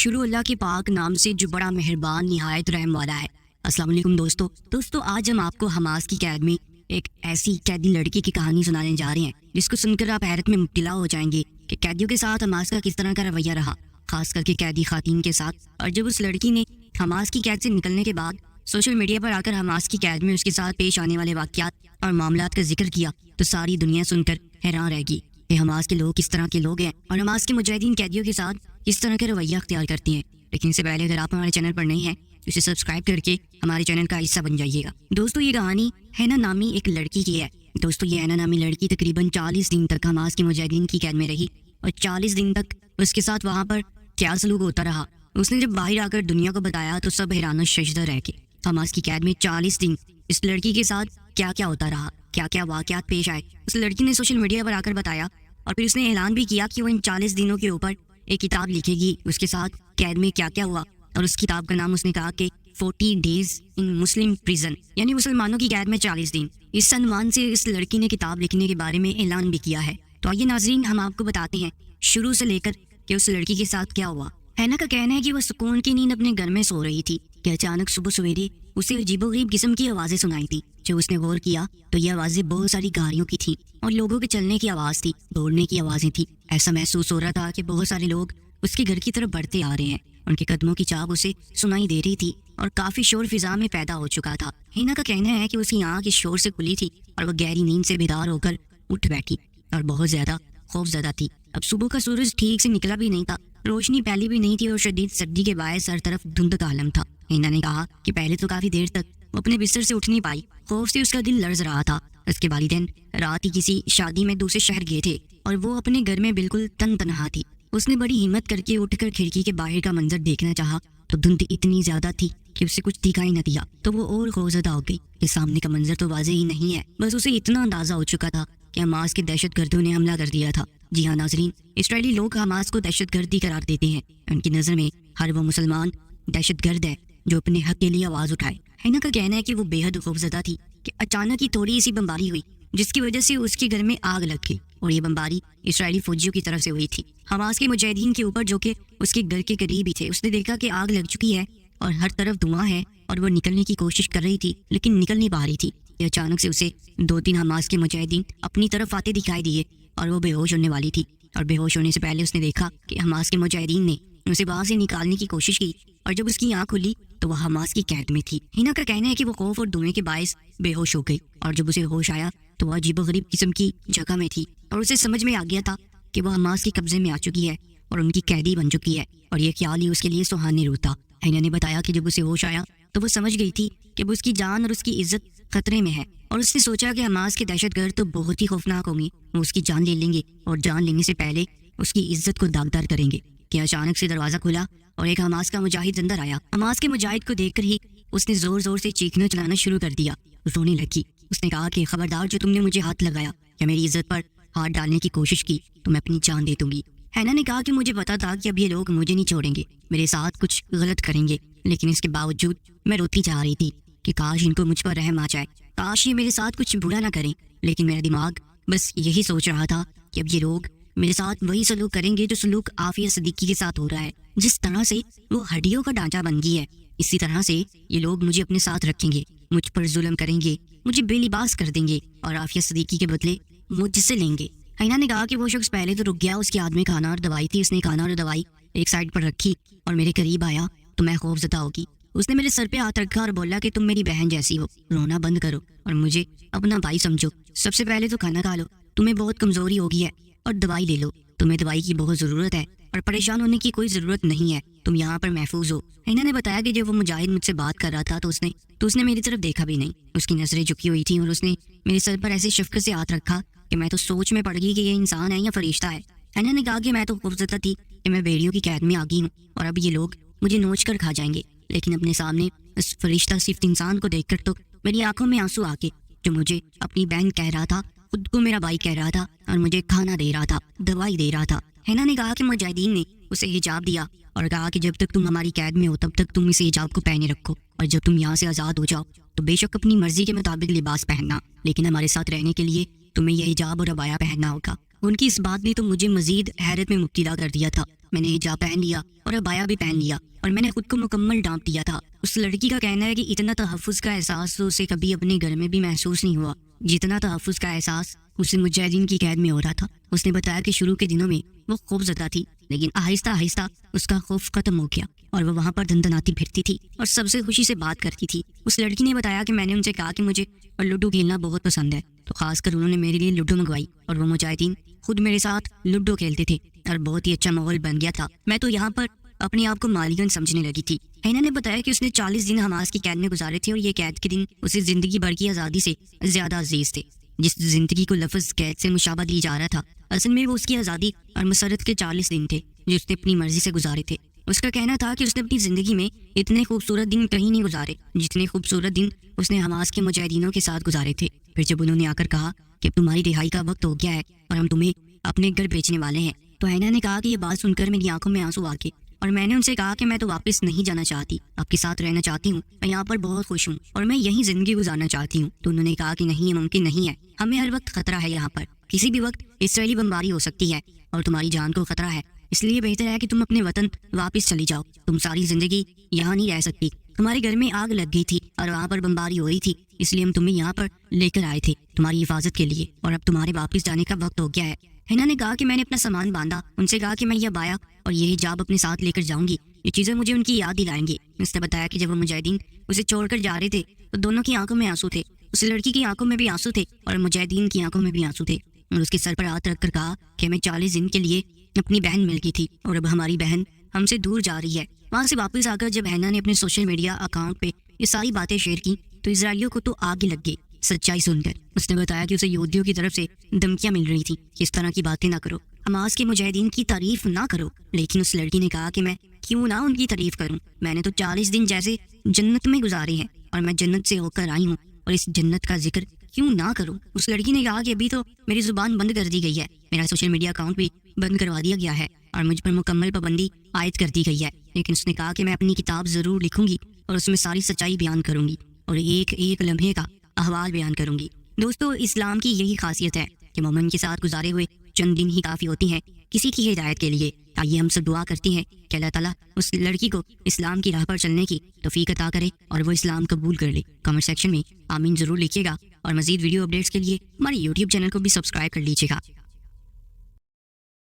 شروع اللہ کے پاک نام سے جو بڑا مہربان نہایت رحم والا ہے۔ السلام علیکم دوستو آج ہم آپ کو حماس کی قید میں ایک ایسی قیدی لڑکی کی کہانی سنانے جا رہے ہیں جس کو سن کر آپ حیرت میں مبتلا ہو جائیں گے کہ قیدیوں کے ساتھ حماس کا کس طرح کا رویہ رہا، خاص کر کے قیدی خواتین کے ساتھ۔ اور جب اس لڑکی نے حماس کی قید سے نکلنے کے بعد سوشل میڈیا پر آ کر حماس کی قید میں اس کے ساتھ پیش آنے والے واقعات اور معاملات کا ذکر کیا تو ساری دنیا سن کر حیران رہ گی کہ حماس کے لوگ کس طرح کے لوگ ہیں اور حماس کے مجاہدین قیدیوں کے ساتھ کس طرح کا رویہ اختیار کرتے ہیں۔ لیکن اس سے پہلے اگر آپ ہمارے چینل پر نہیں ہیں تو اسے سبسکرائب کر کے ہمارے چینل کا حصہ بن جائیے گا۔ دوستو یہ کہانی ہینا نامی ایک لڑکی کی ہے۔ دوستو یہ ہینا نامی لڑکی تقریباً 40 دن تک حماس کے مجاہدین کی قید میں رہی اور 40 دن تک اس کے ساتھ وہاں پر کیا سلوک ہوتا رہا، اس نے جب باہر آ کر دنیا کو بتایا تو سب حیران و ششدر رہ گئے۔ حماس کی قید میں 40 دن اس لڑکی کے ساتھ کیا کیا ہوتا رہا، کیا کیا واقعات پیش آئے، اس لڑکی نے سوشل میڈیا پر آ کر بتایا اور پھر اس نے اعلان بھی کیا کہ وہ ان 40 دنوں کے اوپر ایک کتاب لکھے گی اس کے ساتھ قید میں کیا کیا ہوا، اور اس کتاب کا نام اس نے کہا کہ 40 days in Muslim prison، یعنی مسلمانوں کی قید میں 40 دن۔ اس عنوان سے اس لڑکی نے کتاب لکھنے کے بارے میں اعلان بھی کیا ہے۔ تو آئیے ناظرین ہم آپ کو بتاتے ہیں شروع سے لے کر کہ اس لڑکی کے ساتھ کیا ہوا۔ ہینا کا کہنا ہے کہ وہ سکون کی نیند اپنے گھر میں سو رہی تھی کہ اچانک صبح سویرے اسے عجیب و غریب قسم کی آوازیں سنائی تھی۔ جب اس نے غور کیا تو یہ آوازیں بہت ساری گاڑیوں کی تھیں اور لوگوں کے چلنے کی آواز تھی، دوڑنے کی آوازیں تھی۔ ایسا محسوس ہو رہا تھا کہ بہت سارے لوگ اس کے گھر کی طرف بڑھتے آ رہے ہیں، ان کے قدموں کی چاپ اسے سنائی دے رہی تھی اور کافی شور فضا میں پیدا ہو چکا تھا۔ ہینا کا کہنا ہے کہ اس کی آنکھ اس شور سے کھلی تھی اور وہ گہری نیند سے بیدار ہو کر اٹھ بیٹھی اور بہت زیادہ خوفزدہ تھی۔ اب صبح کا سورج ٹھیک سے نکلا بھی نہیں تھا، روشنی پھیلی بھی نہیں تھی اور شدید سردی کے باعث ہر طرف دھند کا عالم تھا۔ ہینا نے کہا کہ پہلے تو کافی دیر تک وہ اپنے بستر سے اٹھ نہیں پائی، خوف سے اس کا دل لرز رہا تھا۔ اس کے والدین رات ہی کسی شادی میں دوسرے شہر گئے تھے اور وہ اپنے گھر میں بالکل تنہا تھی۔ اس نے بڑی ہمت کر کے اٹھ کر کھڑکی کے باہر کا منظر دیکھنا چاہا تو دھند اتنی زیادہ تھی کہ اسے کچھ دکھائی نہ دیا، تو وہ اور خوفزدہ ہو گئی کہ سامنے کا منظر تو واضح ہی نہیں ہے۔ بس اسے اتنا اندازہ ہو چکا تھا کہ حماس کے دہشت گردوں نے حملہ کر دیا تھا۔ جی ہاں ناظرین، اسرائیلی لوگ حماس کو دہشت گردی قرار دیتے ہیں، ان کی نظر میں ہر وہ مسلمان دہشت گرد ہے جو اپنے حق کے لیے آواز اٹھائے۔ ہینا کا کہنا ہے کہ وہ بے حد خوفزدہ تھی کہ اچانک ہی تھوڑی سی بمباری ہوئی جس کی وجہ سے اس کے گھر میں آگ لگ گئی، اور یہ بمباری اسرائیلی فوجیوں کی طرف سے ہوئی تھی حماس کے مجاہدین کے اوپر جو کہ اس کے گھر کے قریب ہی تھے۔ اس نے دیکھا کہ آگ لگ چکی ہے اور ہر طرف دھواں ہے اور وہ نکلنے کی کوشش کر رہی تھی لیکن نکل نہیں پا رہی تھی کہ اچانک سے اسے 2-3 حماس کے مجاہدین اپنی طرف آتے دکھائی دیے اور وہ بے ہوش ہونے والی تھی، اور بے ہوش ہونے سے پہلے اس نے دیکھا کہ حماس کے مجاہدین نے اسے وہاں سے نکالنے کی کوشش کی، اور جب اس کی آنکھ کھلی تو وہ حماس کی قید میں تھی۔ ہینا کا کہنا ہے کہ وہ خوف اور دھوئیں کے باعث بے ہوش ہو گئی، اور جب اسے ہوش آیا تو وہ عجیب و غریب قسم کی جگہ میں تھی اور اسے سمجھ میں آ گیا تھا کہ وہ حماس کے قبضے میں آ چکی ہے اور ان کی قیدی بن چکی ہے، اور یہ خیال ہی اس کے لیے سہانے روح تھا۔ ہینا نے بتایا کہ جب اسے ہوش آیا تو وہ سمجھ گئی تھی کہ اب اس کی جان اور اس کی عزت خطرے میں ہے، اور اس نے سوچا کہ حماس کے دہشت گرد تو بہت ہی خوفناک ہوں گے، وہ اس کی جان لے لیں گے اور جان لینے سے پہلے اس کی عزت کو داغدار کریں گے کہ اچانک سے دروازہ کھلا اور ایک حماس کا مجاہد اندر آیا۔ حماس کے مجاہد کو دیکھ کر ہی اس نے زور زور سے چیخنا چلانا شروع کر دیا، رونے لگی۔ اس نے کہا کہ خبردار، جو تم نے مجھے ہاتھ لگایا یا میری عزت پر ہاتھ ڈالنے کی کوشش کی تو میں اپنی جان دے دوں گی۔ ہینا نے کہا کہ مجھے پتا تھا کہ اب یہ لوگ مجھے نہیں چھوڑیں گے، میرے ساتھ کچھ غلط کریں گے، لیکن اس کے باوجود میں روتی جا رہی تھی کہ کاش ان کو مجھ پر رحم آ جائے، کاش یہ میرے ساتھ کچھ برا نہ کریں، لیکن میرا دماغ بس یہی سوچ رہا تھا کہ اب یہ لوگ میرے ساتھ وہی سلوک کریں گے جو سلوک عافیہ صدیقی کے ساتھ ہو رہا ہے۔ جس طرح سے وہ ہڈیوں کا ڈھانچہ بن گئی ہے، اسی طرح سے یہ لوگ مجھے اپنے ساتھ رکھیں گے، مجھ پر ظلم کریں گے، مجھے بے لباس کر دیں گے اور عافیہ صدیقی کے بدلے مجھ سے لیں گے۔ ہینا نے کہا کہ وہ شخص پہلے تو رک گیا، اس کے ہاتھ میں کھانا اور دوائی تھی، اس نے کھانا اور دوائی ایک سائڈ پر رکھی اور میرے قریب آیا تو میں خوف زدہ ہوگی۔ اس نے میرے سر پہ ہاتھ رکھا اور بولا کہ تم میری بہن جیسی ہو، رونا بند کرو اور مجھے اپنا بھائی سمجھو، سب سے پہلے تو کھانا کھا لو، تمہیں بہت کمزوری ہوگی ہے، اور دوائی لے لو، تمہیں دوائی کی بہت ضرورت ہے اور پریشان ہونے کی کوئی ضرورت نہیں ہے، تم یہاں پر محفوظ ہو۔ ہینا نے بتایا کہ جب وہ مجاہد مجھ سے بات کر رہا تھا تو اس نے میری طرف دیکھا بھی نہیں، اس کی نظریں جھکی ہوئی تھیں اور اس نے میرے سر پر ایسے شفقت سے ہاتھ رکھا کہ میں تو سوچ میں پڑ گئی کہ یہ انسان ہے یا فرشتہ ہے۔ ہینا نے کہا کہ میں تو خوفزدہ تھی کہ میں بھیڑیوں کی قید میں آ گئی ہوں اور اب یہ لوگ مجھے نوچ کر کھا جائیں گے، لیکن اپنے سامنے اس فرشتہ صفت انسان کو دیکھ کر تو میری آنکھوں میں آنسو آ کے، جو مجھے اپنی بہن کہہ رہا تھا، خود کو میرا بھائی کہہ رہا تھا اور مجھے کھانا دے رہا تھا، دوائی دے رہا تھا۔ ہینا نے کہا کہ مجاہدین نے اسے حجاب دیا اور کہا کہ جب تک تم ہماری قید میں ہو تب تک تم اس حجاب کو پہنے رکھو، اور جب تم یہاں سے آزاد ہو جاؤ تو بے شک اپنی مرضی کے مطابق لباس پہننا، لیکن ہمارے ساتھ رہنے کے لیے تمہیں یہ حجاب اور عبایا پہننا ہوگا۔ ان کی اس بات نے تو مجھے مزید حیرت میں مبتلا کر دیا تھا۔ میں نے حجاب پہن لیا اور عبایا بھی پہن لیا اور میں نے خود کو مکمل ڈانپ دیا تھا۔ اس لڑکی کا کہنا ہے کہ اتنا تحفظ کا احساس تو اسے کبھی اپنے گھر میں بھی محسوس نہیں ہوا جتنا تحفظ کا احساس اسے مجاہدین کی قید میں ہو رہا تھا۔ اس نے بتایا کہ شروع کے دنوں میں وہ خوف زدہ تھی، لیکن آہستہ آہستہ اس کا خوف ختم ہو گیا اور وہ وہاں پر دندناتی پھرتی تھی اور سب سے خوشی سے بات کرتی تھی۔ اس لڑکی نے بتایا کہ میں نے ان سے کہا کہ مجھے لوڈو کھیلنا بہت پسند ہے، تو خاص کر انہوں نے میرے لیے لوڈو منگوائی اور وہ مجاہدین خود میرے ساتھ لوڈو کھیلتے تھے اور بہت ہی اچھا ماحول بن گیا تھا۔ میں تو یہاں پر اپنے آپ کو مالکن سمجھنے لگی تھی۔ ہینا نے بتایا کہ اس نے 40 دن حماس کی قید میں گزارے تھے اور یہ قید کے دن اسے زندگی بھر کی آزادی سے زیادہ عزیز تھے۔ جس زندگی کو لفظ قید سے مشابہ دی جا رہا تھا، اصل میں وہ اس کی آزادی اور مسرت کے 40 دن تھے جو اس نے اپنی مرضی سے گزارے تھے۔ اس کا کہنا تھا کہ اس نے اپنی زندگی میں اتنے خوبصورت دن کہیں نہیں گزارے جتنے خوبصورت دن اس نے حماس کے مجاہدینوں کے ساتھ گزارے تھے۔ پھر جب انہوں نے آ کر کہا کہ تمہاری رہائی کا وقت ہو گیا ہے اور ہم تمہیں اپنے گھر بیچنے والے ہیں، تو ہینا نے کہا کہ یہ بات سن کر میری آنکھوں میں آنسو آ گئے اور میں نے ان سے کہا کہ میں تو واپس نہیں جانا چاہتی، آپ کے ساتھ رہنا چاہتی ہوں، میں یہاں پر بہت خوش ہوں اور میں یہیں زندگی گزارنا چاہتی ہوں۔ تو انہوں نے کہا کہ نہیں، یہ ممکن نہیں ہے، ہمیں ہر وقت خطرہ ہے، یہاں پر کسی بھی وقت اسرائیلی بمباری ہو سکتی ہے اور تمہاری جان کو خطرہ ہے، اس لیے بہتر ہے کہ تم اپنے وطن واپس چلی جاؤ، تم ساری زندگی یہاں نہیں رہ سکتی، تمہارے گھر میں آگ لگ گئی تھی اور وہاں پر بمباری ہو رہی تھی، اس لیے ہم تمہیں یہاں پر لے کر آئے تھے تمہاری حفاظت کے لیے، اور اب تمہارے واپس جانے کا وقت ہو گیا ہے۔ ہینا نے کہا کہ میں نے اپنا سامان باندھا، ان سے کہا کہ میں یہ عبایا اور یہ حجاب اپنے ساتھ لے کر جاؤں گی، یہ چیزیں مجھے ان کی یاد دلائیں گی۔ اس نے بتایا کہ جب وہ مجاہدین اسے چھوڑ کر جا رہے تھے تو دونوں کی آنکھوں میں آنسو تھے، اس لڑکی کی آنکھوں میں بھی آنسو تھے اور مجاہدین کی آنکھوں میں بھی آنسو تھے، اور اس کے سر پر ہاتھ رکھ کر کہا کہ ہمیں 40 دن کے لیے اپنی بہن مل گئی تھی اور اب ہماری بہن ہم سے دور جا رہی ہے۔ وہاں سے واپس آ کر جب ہینا نے اپنے سوشل میڈیا اکاؤنٹ پہ یہ ساری باتیں شیئر کی تو اسرائیلیوں کو تو آگ ہی لگ گئی سچائی سن کر۔ اس نے بتایا کہ اسے یہودیوں کی طرف سے دھمکیاں مل رہی تھی کہ اس طرح کی باتیں نہ کرو، حماس کے مجاہدین کی تعریف نہ کرو، لیکن اس لڑکی نے کہا کہ میں کیوں نہ ان کی تعریف کروں، میں نے تو 40 دن جیسے جنت میں گزارے ہیں اور میں جنت سے ہو کر آئی ہوں اور اس جنت کا ذکر کیوں نہ کروں۔ اس لڑکی نے کہا کہ ابھی تو میری زبان بند کر دی گئی ہے، میرا سوشل میڈیا اکاؤنٹ بھی بند کروا دیا گیا ہے اور مجھ پر مکمل پابندی عائد کر دی گئی ہے، لیکن اس نے کہا کہ میں اپنی کتاب ضرور لکھوں گی اور اس میں ساری سچائی بیان کروں گی اور ایک ایک لمحے کا احوال بیان کروں گی۔ دوستو، اسلام کی یہی خاصیت ہے کہ مومن کے ساتھ گزارے ہوئے چند دن ہی کافی ہوتی ہیں کسی کی ہدایت کے لیے۔ آئیے ہم سب دعا کرتے ہیں کہ اللہ تعالیٰ اس لڑکی کو اسلام کی راہ پر چلنے کی توفیق عطا کرے اور وہ اسلام قبول کر لے۔ کمنٹ سیکشن میں آمین ضرور لکھیے گا اور مزید ویڈیو اپڈیٹس کے لیے ہمارے یوٹیوب چینل کو بھی سبسکرائب کر لیجیے گا۔